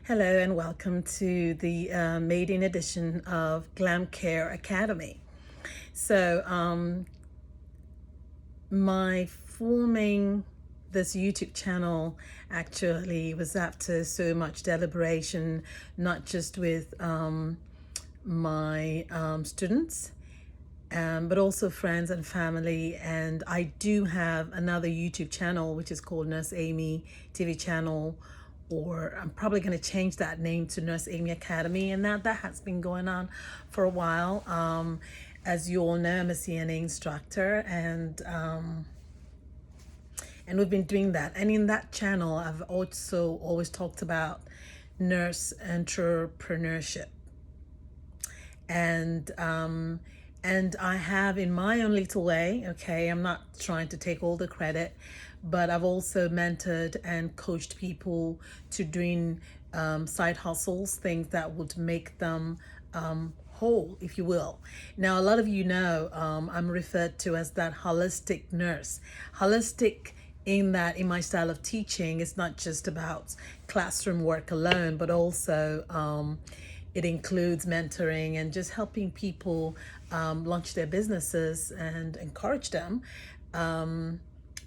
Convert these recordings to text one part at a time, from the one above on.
Hello and welcome to the maiden edition of GlamCare Academy. So, my forming this YouTube channel actually was after so much deliberation, not just with my students, but also friends and family. And I do have another YouTube channel which is called Nurse Amy TV channel, or I'm probably going to change that name to Nurse Amy Academy, and that has been going on for a while. As you all know, I'm a CNA instructor, and we've been doing that. And in that channel, I've also always talked about nurse entrepreneurship, and I have, in my own little way, okay, I'm not trying to take all the credit, but I've also mentored and coached people to doing side hustles, things that would make them whole, if you will. Now, a lot of you know I'm referred to as that holistic nurse. Holistic in that, in my style of teaching, it's not just about classroom work alone, but also it includes mentoring and just helping people launch their businesses and encourage them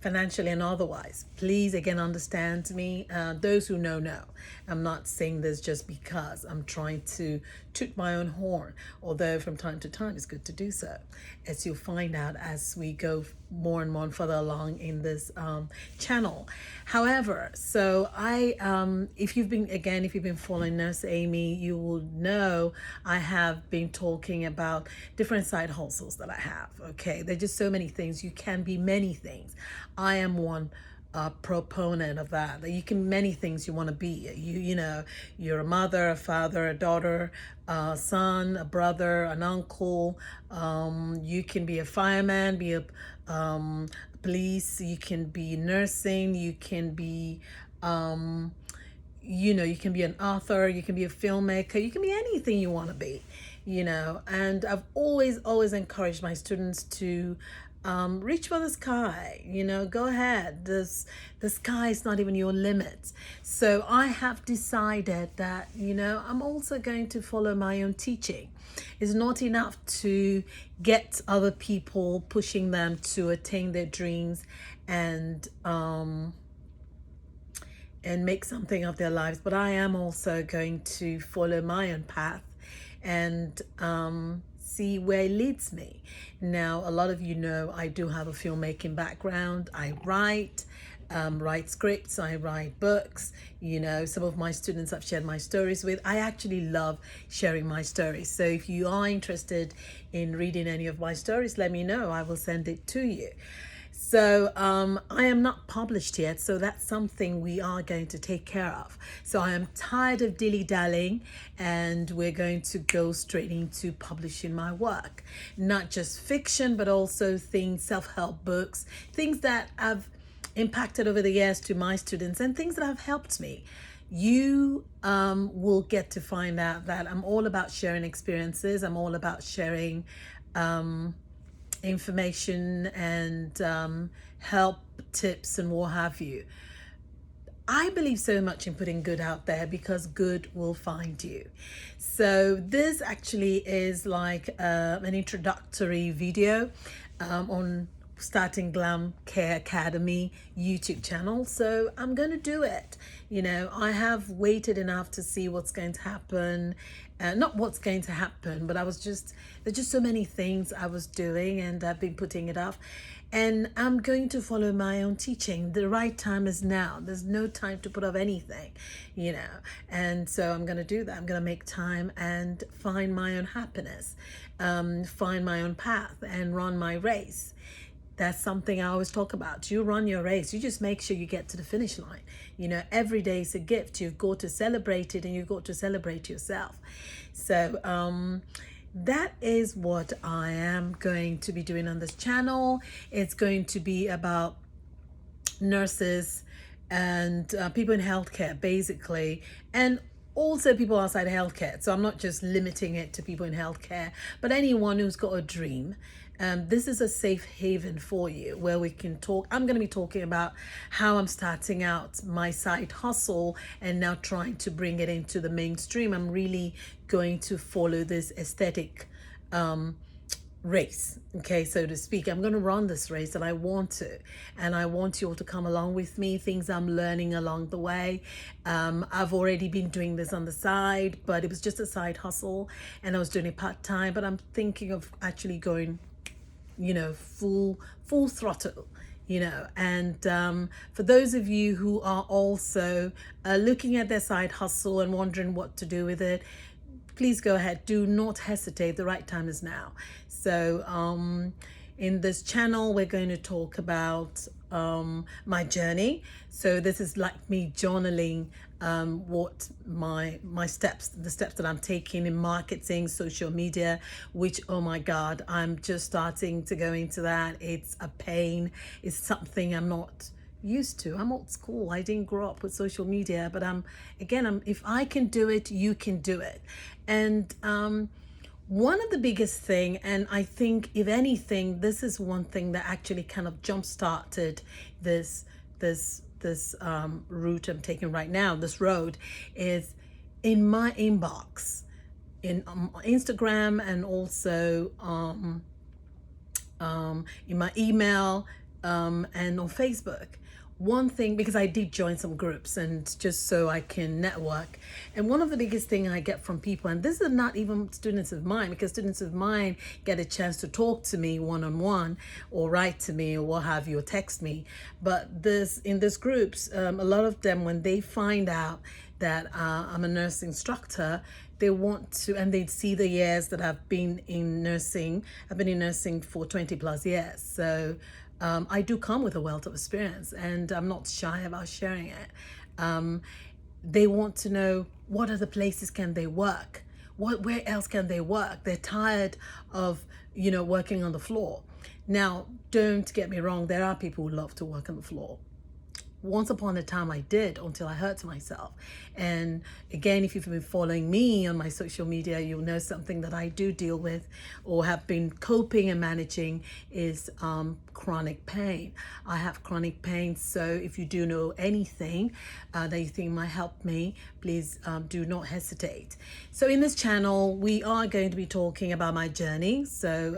financially and otherwise. Please, again, understand me. Those who know. I'm not saying this just because I'm trying to toot my own horn, although from time to time it's good to do so, as you'll find out as we go more and more and further along in this channel. However, so if you've been following Nurse Amy, you will know I have been talking about different side hustles that I have. Okay, there's just so many things. You can be many things. I am one proponent of that you can many things you want to be. You know, you're a mother, a father, a daughter, a son, a brother, an uncle. You can be a fireman, be a police. You can be nursing. You can be you can be an author, you can be a filmmaker, you can be anything you want to be, and I've always encouraged my students to reach for the sky. Go ahead. The sky is not even your limit. So I have decided that I'm also going to follow my own teaching. It's not enough to get other people, pushing them to attain their dreams and make something of their lives, but I am also going to follow my own path and see where it leads me. Now, a lot of you know I do have a filmmaking background. I write scripts, I write books. Some of my students I've shared my stories with. I actually love sharing my stories. So if you are interested in reading any of my stories, let me know. I will send it to you. So I am not published yet, so that's something we are going to take care of. So I am tired of dilly-dallying, and we're going to go straight into publishing my work. Not just fiction, but also things, self-help books, things that have impacted over the years to my students, and things that have helped me. You will get to find out that I'm all about sharing experiences. I'm all about sharing information and help, tips, and what have you. I believe so much in putting good out there because good will find you. So this actually is like an introductory video on starting GlamCare Academy YouTube channel. So I'm going to do it. I have waited enough to see what's going to happen. Not what's going to happen, but there's just so many things I was doing, and I've been putting it off. And I'm going to follow my own teaching. The right time is now. There's no time to put off anything, And so I'm going to do that. I'm going to make time and find my own happiness, find my own path, and run my race. That's something I always talk about. You run your race. You just make sure you get to the finish line. Every day is a gift. You've got to celebrate it, and you've got to celebrate yourself. So that is what I am going to be doing on this channel. It's going to be about nurses and people in healthcare, basically, and also people outside healthcare. So I'm not just limiting it to people in healthcare, but anyone who's got a dream, This is a safe haven for you where we can talk. I'm going to be talking about how I'm starting out my side hustle and now trying to bring it into the mainstream. I'm really going to follow this aesthetic race, okay, so to speak. I'm going to run this race, and I want you all to come along with me. Things I'm learning along the way. I've already been doing this on the side, but it was just a side hustle, and I was doing it part-time, but I'm thinking of actually going, full throttle, and for those of you who are also looking at their side hustle and wondering what to do with it, please go ahead. Do not hesitate. The right time is now. So in this channel, we're going to talk about my journey. So this is like me journaling what my steps, the steps that I'm taking in marketing, social media, which, oh my God, I'm just starting to go into that. It's a pain. It's something I'm not used to. I'm old school. I didn't grow up with social media, but if I can do it, you can do it. And one of the biggest thing, and I think if anything, this is one thing that actually kind of jump started this route I'm taking right now, this road, is in my inbox, in Instagram, and also in my email, and on Facebook. One thing, because I did join some groups and just so I can network, and one of the biggest thing I get from people, and this is not even students of mine, because students of mine get a chance to talk to me one-on-one, or write to me, or what have you, or text me, but in these groups, a lot of them, when they find out that I'm a nurse instructor, they want to, and they see the years that I've been in nursing. I've been in nursing for 20 plus years, so I do come with a wealth of experience, and I'm not shy about sharing it. They want to know, what other places can they work? Where else can they work? They're tired of, working on the floor. Now, don't get me wrong. There are people who love to work on the floor. Once upon a time I did, until I hurt myself. And again, if you've been following me on my social media, you'll know something that I do deal with, or have been coping and managing, is chronic pain. I have chronic pain, so if you do know anything that you think might help me, please do not hesitate. So in this channel, we are going to be talking about my journey. So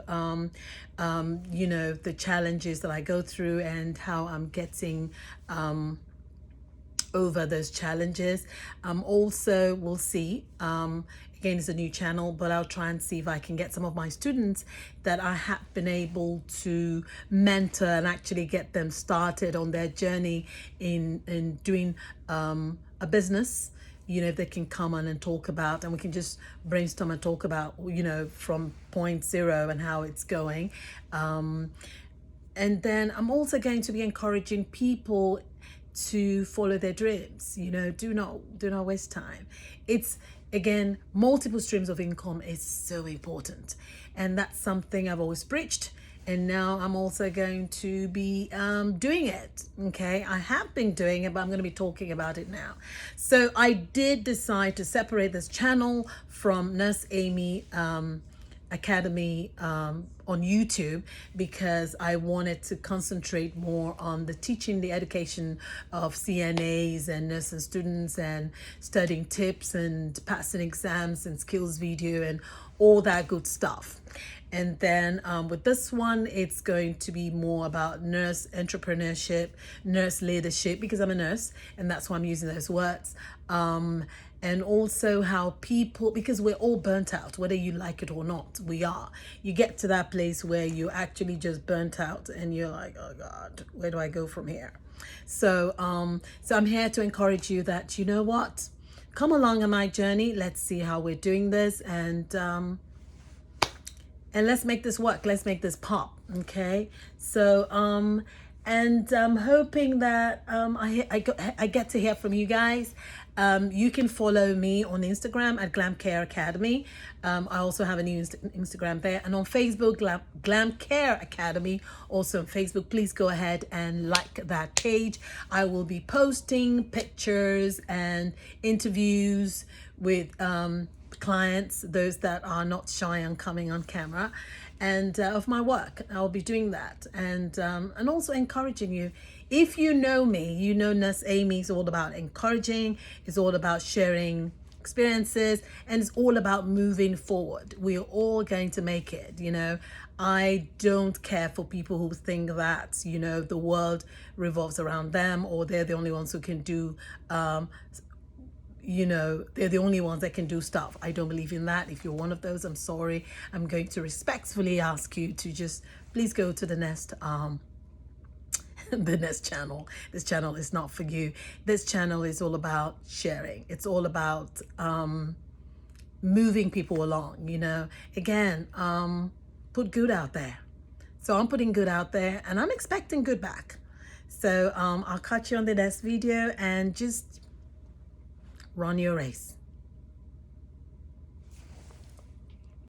the challenges that I go through, and how I'm getting over those challenges. Also, we'll see, again, it's a new channel, but I'll try and see if I can get some of my students that I have been able to mentor and actually get them started on their journey in doing a business. If they can come on and talk about, and we can just brainstorm and talk about, from point zero and how it's going. And then I'm also going to be encouraging people to follow their dreams. Do not waste time. It's, again, multiple streams of income is so important, and that's something I've always preached. And now I'm also going to be doing it. Okay, I have been doing it, but I'm going to be talking about it now. So I did decide to separate this channel from Nurse Amy Academy on YouTube, because I wanted to concentrate more on the teaching, the education of CNAs and nursing students, and studying tips and passing exams and skills video and all that good stuff. And then with this one, it's going to be more about nurse entrepreneurship, nurse leadership, because I'm a nurse, and that's why I'm using those words. And also how people, because we're all burnt out, whether you like it or not, we are. You get to that place where you're actually just burnt out, and you're like, oh God, where do I go from here? So, so I'm here to encourage you that, you know what, come along on my journey. Let's see how we're doing this, and let's make this work. Let's make this pop. Okay. So, and I'm hoping that I get to hear from you guys. You can follow me on Instagram at GlamCare Academy. I also have a new Instagram there, and on Facebook, GlamCare Academy, also on Facebook. Please go ahead and like that page. I will be posting pictures and interviews with clients, those that are not shy on coming on camera, and of my work. I'll be doing that, and also encouraging you. If you know me, you know Nurse Amy is all about encouraging. It's all about sharing experiences, and it's all about moving forward. We're all going to make it, you know. I don't care for people who think that, you know, the world revolves around them, or they're the only ones who can do you know, they're the only ones that can do stuff. I don't believe in that. If you're one of those, I'm sorry. I'm going to respectfully ask you to just please go to the next the next channel. This channel is not for you. This channel is all about sharing. It's all about moving people along, you know. Again, put good out there. So I'm putting good out there, and I'm expecting good back. So I'll catch you on the next video, and just run your race.